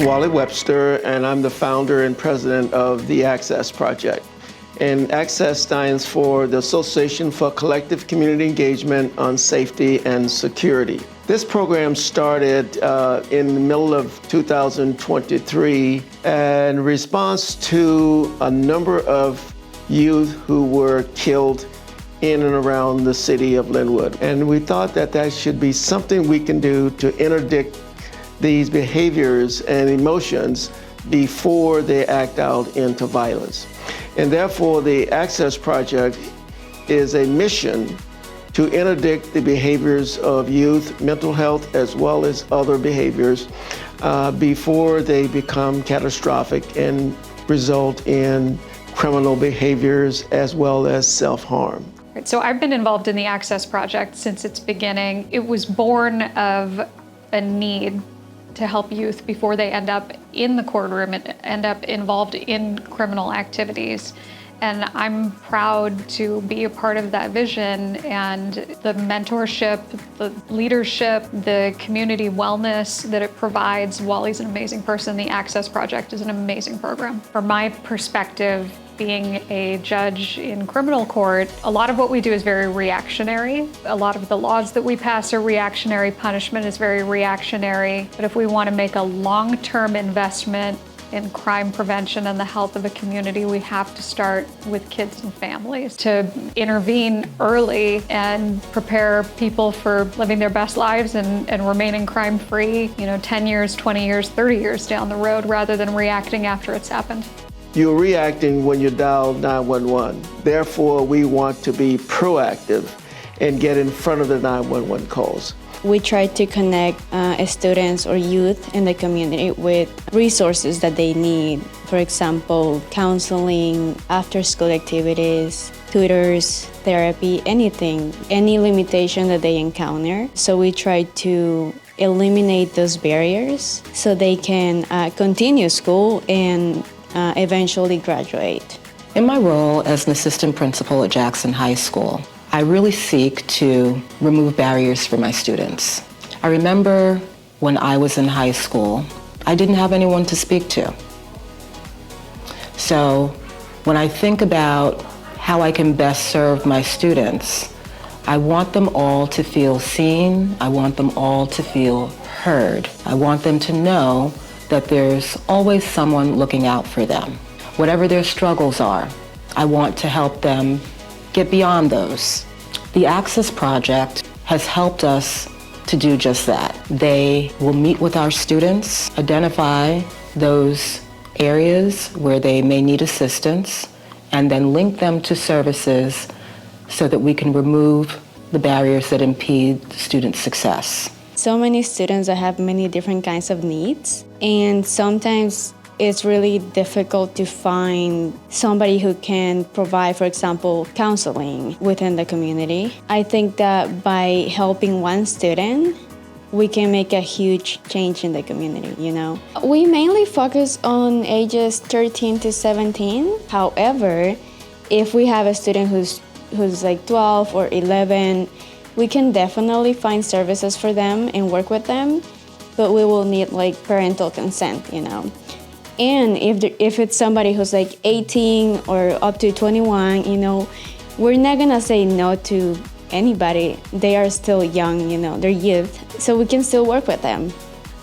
Wally Webster, and I'm the founder and president of the Access Project. And Access stands for the Association for Collective Community Engagement on Safety and Security. This program started in the middle of 2023 in response to a number of youth who were killed in and around the city of Linwood. And we thought that that should be something we can do to interdict these behaviors and emotions before they act out into violence. And therefore, the Access Project is a mission to interdict the behaviors of youth, mental health, as well as other behaviors before they become catastrophic and result in criminal behaviors as well as self-harm. So I've been involved in the Access Project since its beginning. It was born of a need to help youth before they end up in the courtroom and end up involved in criminal activities. And I'm proud to be a part of that vision and the mentorship, the leadership, the community wellness that it provides. Wally's an amazing person. The Access Project is an amazing program. From my perspective, being a judge in criminal court, a lot of what we do is very reactionary. A lot of the laws that we pass are reactionary. Punishment is very reactionary. But if we want to make a long-term investment in crime prevention and the health of a community, we have to start with kids and families to intervene early and prepare people for living their best lives and remaining crime-free, 10 years, 20 years, 30 years down the road, rather than reacting after it's happened. You're reacting when you dial 911. Therefore, we want to be proactive and get in front of the 911 calls. We try to connect students or youth in the community with resources that they need. For example, counseling, after-school activities, tutors, therapy, anything, any limitation that they encounter. So we try to eliminate those barriers so they can continue school and eventually graduate. In my role as an assistant principal at Jackson High School, I really seek to remove barriers for my students. I remember when I was in high school, I didn't have anyone to speak to. So when I think about how I can best serve my students, I want them all to feel seen. I want them all to feel heard. I want them to know that there's always someone looking out for them. Whatever their struggles are, I want to help them get beyond those. The Access Project has helped us to do just that. They will meet with our students, identify those areas where they may need assistance, and then link them to services so that we can remove the barriers that impede student success. So many students that have many different kinds of needs, and sometimes it's really difficult to find somebody who can provide, for example, counseling within the community. I think that by helping one student, we can make a huge change in the community, We mainly focus on ages 13 to 17. However, if we have a student who's like 12 or 11, we can definitely find services for them and work with them, but we will need parental consent, And if it's somebody who's 18 or up to 21, we're not gonna say no to anybody. They are still young, they're youth, so we can still work with them.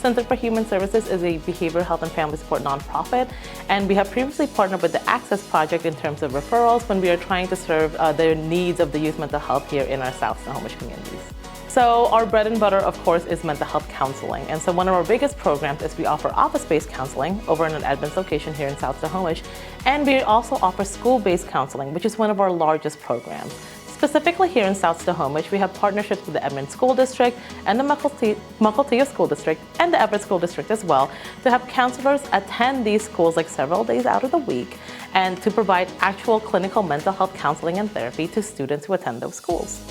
Center for Human Services is a behavioral health and family support nonprofit, and we have previously partnered with the Access Project in terms of referrals when we are trying to serve the needs of the youth mental health here in our South Snohomish communities. So our bread and butter, of course, is mental health counseling. And so one of our biggest programs is we offer office-based counseling over in an Edmonds location here in South Snohomish, and we also offer school-based counseling, which is one of our largest programs. Specifically here in South Snohomish, we have partnerships with the Edmonds School District and the Mukilteo School District and the Everett School District as well to have counselors attend these schools several days out of the week and to provide actual clinical mental health counseling and therapy to students who attend those schools.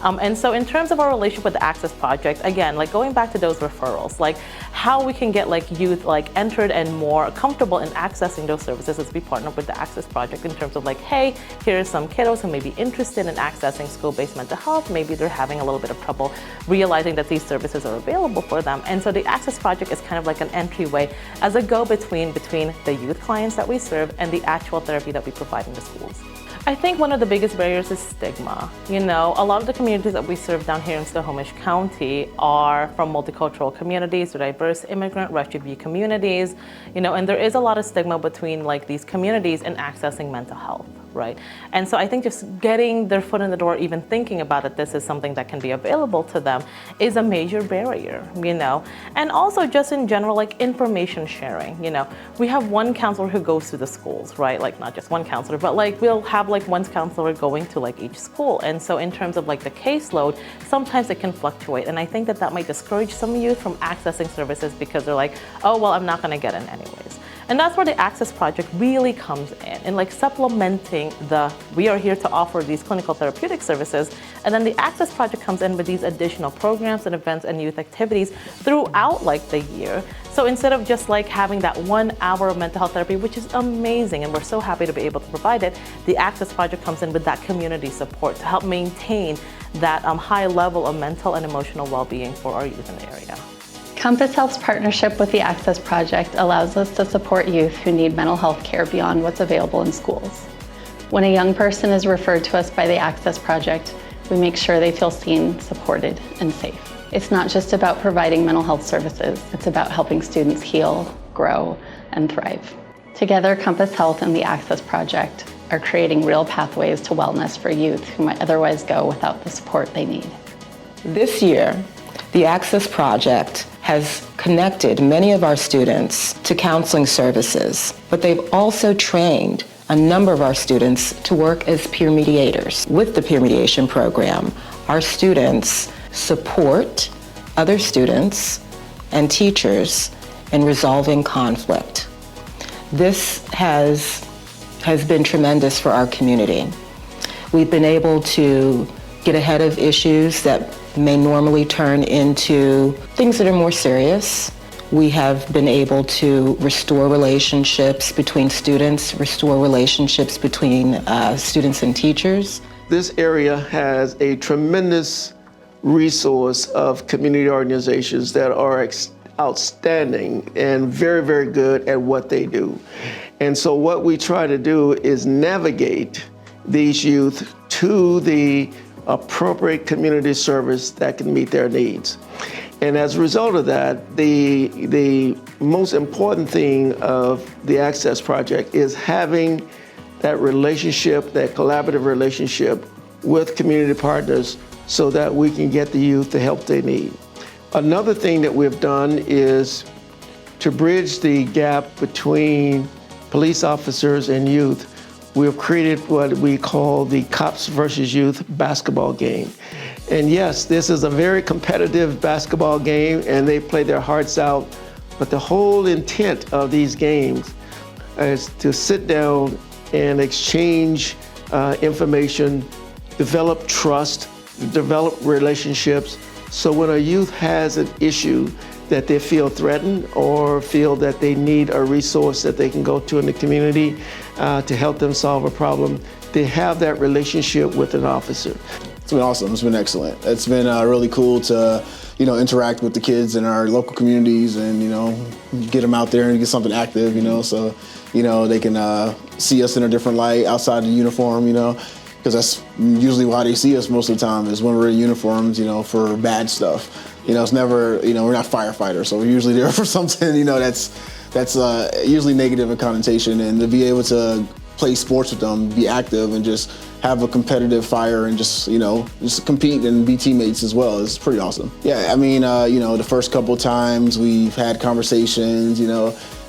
And so in terms of our relationship with the Access Project, again, like going back to those referrals, like how we can get like youth like entered and more comfortable in accessing those services as we partner with the Access Project in terms of like, hey, here's some kiddos who may be interested in accessing school-based mental health. Maybe they're having a little bit of trouble realizing that these services are available for them. And so the Access Project is kind of like an entryway as a go-between between the youth clients that we serve and the actual therapy that we provide in the schools. I think one of the biggest barriers is stigma. You know, a lot of the communities that we serve down here in Snohomish County are from multicultural communities, diverse immigrant, refugee communities, you know, and there is a lot of stigma between like these communities and accessing mental health, right? And so I think just getting their foot in the door, even thinking about it, this is something that can be available to them, is a major barrier, you know? And also just in general, like information sharing, you know? We have one counselor who goes to the schools, right? Like not just one counselor, but like we'll have like one counselor going to like each school. And so in terms of like the caseload, sometimes it can fluctuate. And I think that that might discourage some youth from accessing services because they're like, oh, well, I'm not gonna get in anyways. And that's where the Access Project really comes in, and like supplementing we are here to offer these clinical therapeutic services, and then the Access Project comes in with these additional programs and events and youth activities throughout like the year. So instead of just like having that 1 hour of mental health therapy, which is amazing, and we're so happy to be able to provide it, the Access Project comes in with that community support to help maintain that high level of mental and emotional well-being for our youth in the area. Compass Health's partnership with the Access Project allows us to support youth who need mental health care beyond what's available in schools. When a young person is referred to us by the Access Project, we make sure they feel seen, supported, and safe. It's not just about providing mental health services, it's about helping students heal, grow, and thrive. Together, Compass Health and the Access Project are creating real pathways to wellness for youth who might otherwise go without the support they need. This year, the Access Project has connected many of our students to counseling services, but they've also trained a number of our students to work as peer mediators. With the peer mediation program, our students support other students and teachers in resolving conflict. This has been tremendous for our community. We've been able to get ahead of issues that may normally turn into things that are more serious. We have been able to restore relationships between students, restore relationships between students and teachers. This area has a tremendous resource of community organizations that are outstanding and very, very good at what they do. And so what we try to do is navigate these youth to the appropriate service that can meet their needs. And as a result of that, the most important thing of the Access Project is having that relationship, that collaborative relationship with community partners so that we can get the youth the help they need. Another thing that we've done is to bridge the gap between police officers and youth. We've created what we call the Cops versus Youth basketball game. And yes, this is a very competitive basketball game and they play their hearts out, but the whole intent of these games is to sit down and exchange information, develop trust, develop relationships. So when a youth has an issue that they feel threatened or feel that they need a resource that they can go to in the community to help them solve a problem, they have that relationship with an officer. It's been awesome. It's been excellent. It's been really cool to, interact with the kids in our local communities and, get them out there and get something active, so, they can see us in a different light outside the uniform, because that's usually why they see us most of the time is when we're in uniforms, for bad stuff. It's never, we're not firefighters, so we're usually there for something, that's usually negative in connotation, and to be able to play sports with them, be active, and just have a competitive fire and just compete and be teammates as well is pretty awesome. Yeah, I mean, the first couple times we've had conversations, you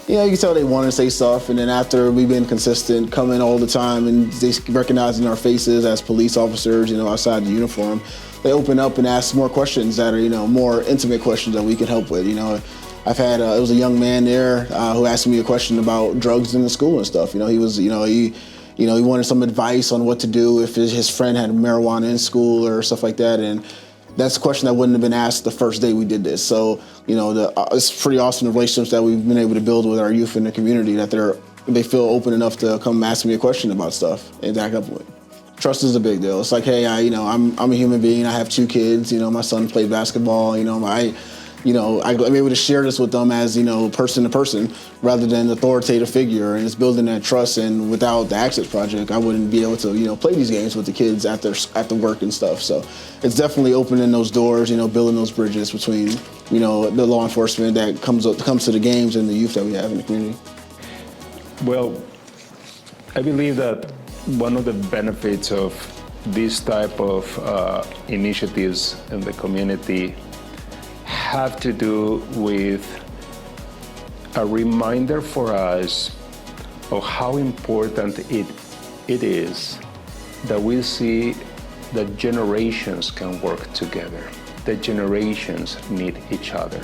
can tell they want to say stuff, and then after we've been consistent, coming all the time, and they recognizing our faces as police officers, outside the uniform, they open up and ask more questions that are, more intimate questions that we can help with, I've had, it was a young man there who asked me a question about drugs in the school and stuff. He was, he You know, he wanted some advice on what to do if his friend had marijuana in school or stuff like that. And that's a question that wouldn't have been asked the first day we did this. So, you know, it's pretty awesome, the relationships that we've been able to build with our youth in the community, that they feel open enough to come ask me a question about stuff and back up with. Trust is a big deal. It's like, hey, I'm a human being. I have 2 kids. You know, my son played basketball. You know, I'm able to share this with them as, you know, person to person rather than authoritative figure, and it's building that trust. And without the Access Project, I wouldn't be able to, you know, play these games with the kids after work and stuff. So it's definitely opening those doors, you know, building those bridges between, you know, the law enforcement that comes to the games and the youth that we have in the community. Well, I believe that one of the benefits of this type of initiatives in the community have to do with a reminder for us of how important it is that we see that generations can work together, that generations need each other.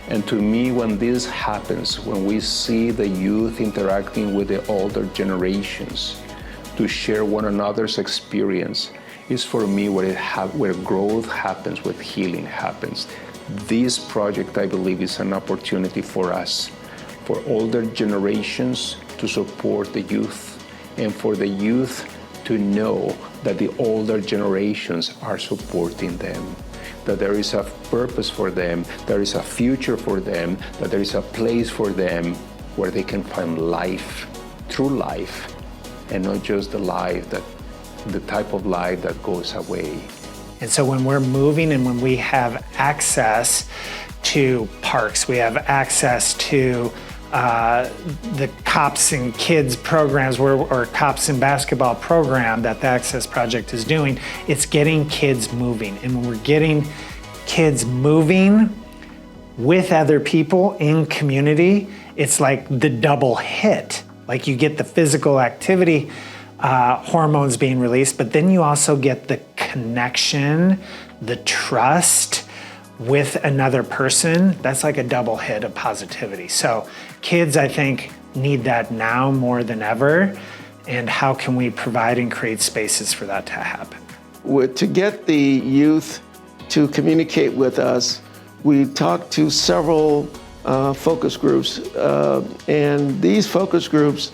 And to me, when this happens, when we see the youth interacting with the older generations to share one another's experience, is for me where growth happens, where healing happens. This project, I believe, is an opportunity for us, for older generations to support the youth, and for the youth to know that the older generations are supporting them, that there is a purpose for them, there is a future for them, that there is a place for them where they can find life, true life, and not just the type of life that goes away. And so when we're moving and when we have access to parks, we have access to the Cops and Kids programs or Cops and Basketball program that the Access Project is doing, it's getting kids moving. And when we're getting kids moving with other people in community, it's like the double hit. Like you get the physical activity hormones being released, but then you also get the connection, the trust with another person. That's like a double hit of positivity. So kids, I think, need that now more than ever. And how can we provide and create spaces for that to happen? To get the youth to communicate with us, we talked to several focus groups, and these focus groups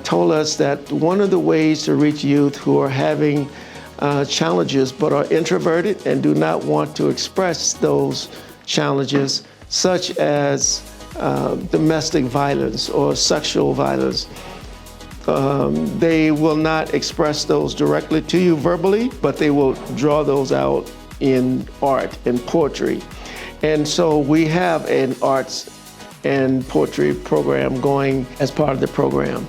told us that one of the ways to reach youth who are having challenges but are introverted and do not want to express those challenges, such as domestic violence or sexual violence, they will not express those directly to you verbally, but they will draw those out in art and poetry. And so we have an arts and poetry program going as part of the program.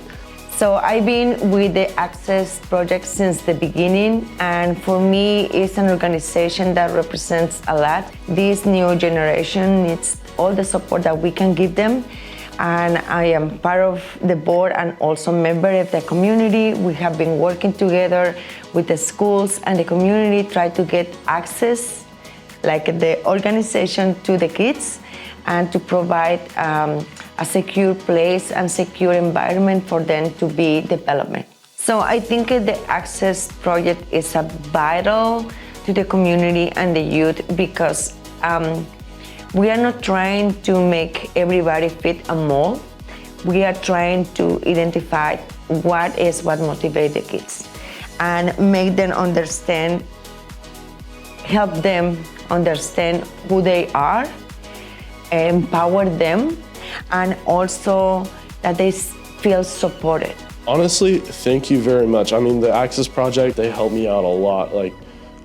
So I've been with the Access Project since the beginning, and for me, it's an organization that represents a lot. This new generation needs all the support that we can give them, and I am part of the board and also member of the community. We have been working together with the schools and the community, try to get access, like the organization, to the kids, and to provide a secure place and secure environment for them to be development. So I think the Access Project is a vital to the community and the youth, because we are not trying to make everybody fit a mold. We are trying to identify what motivates the kids and make them understand, help them understand who they are, empower them, and also that they feel supported. Honestly, thank you very much. I mean, the Access Project, they helped me out a lot. Like,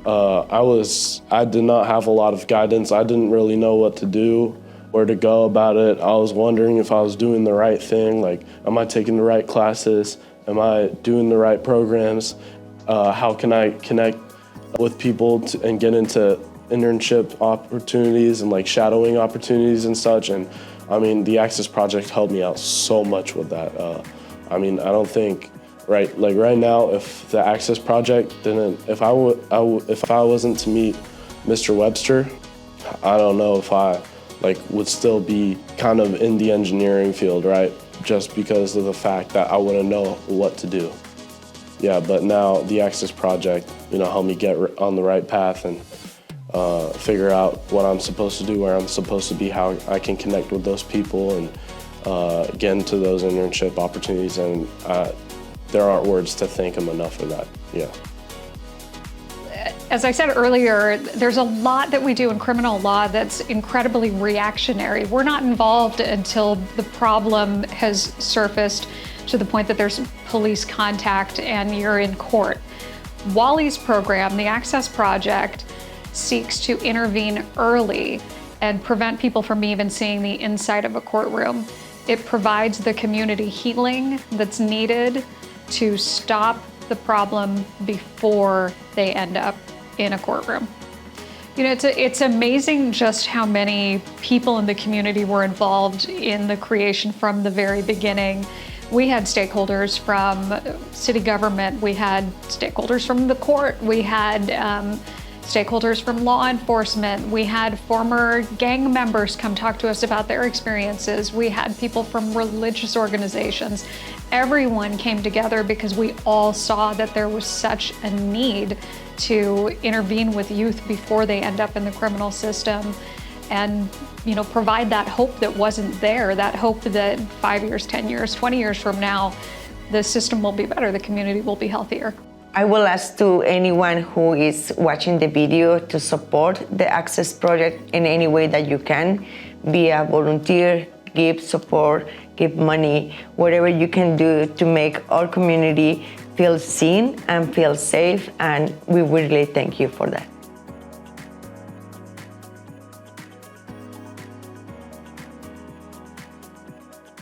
I did not have a lot of guidance. I didn't really know what to do, where to go about it. I was wondering if I was doing the right thing. Like, am I taking the right classes? Am I doing the right programs? How can I connect with people and get into internship opportunities and like shadowing opportunities and such? And I mean, the Access Project helped me out so much with that. I mean, I don't think right now, if the Access Project didn't, if I wasn't to meet Mr. Webster, I don't know if I would still be kind of in the engineering field, right? Just because of the fact that I wouldn't know what to do. yeah, but now the Access Project, helped me get on the right path and figure out what I'm supposed to do, where I'm supposed to be, how I can connect with those people and get into those internship opportunities. And there aren't words to thank them enough for that. Yeah. As I said earlier, there's a lot that we do in criminal law that's incredibly reactionary. We're not involved until the problem has surfaced to the point that there's police contact and you're in court. Wally's program, the Access Project, seeks to intervene early and prevent people from even seeing the inside of a courtroom. It provides the community healing that's needed to stop the problem before they end up in a courtroom. It's amazing just how many people in the community were involved in the creation from the very beginning. We had stakeholders from city government, we had stakeholders from the court, we had stakeholders from law enforcement, we had former gang members come talk to us about their experiences, we had people from religious organizations. Everyone came together because we all saw that there was such a need to intervene with youth before they end up in the criminal system and provide that hope that wasn't there, that hope that 5 years, 10 years, 20 years from now, the system will be better, the community will be healthier. I will ask to anyone who is watching the video to support the Access Project in any way that you can. Be a volunteer, give support, give money, whatever you can do to make our community feel seen and feel safe, and we really thank you for that.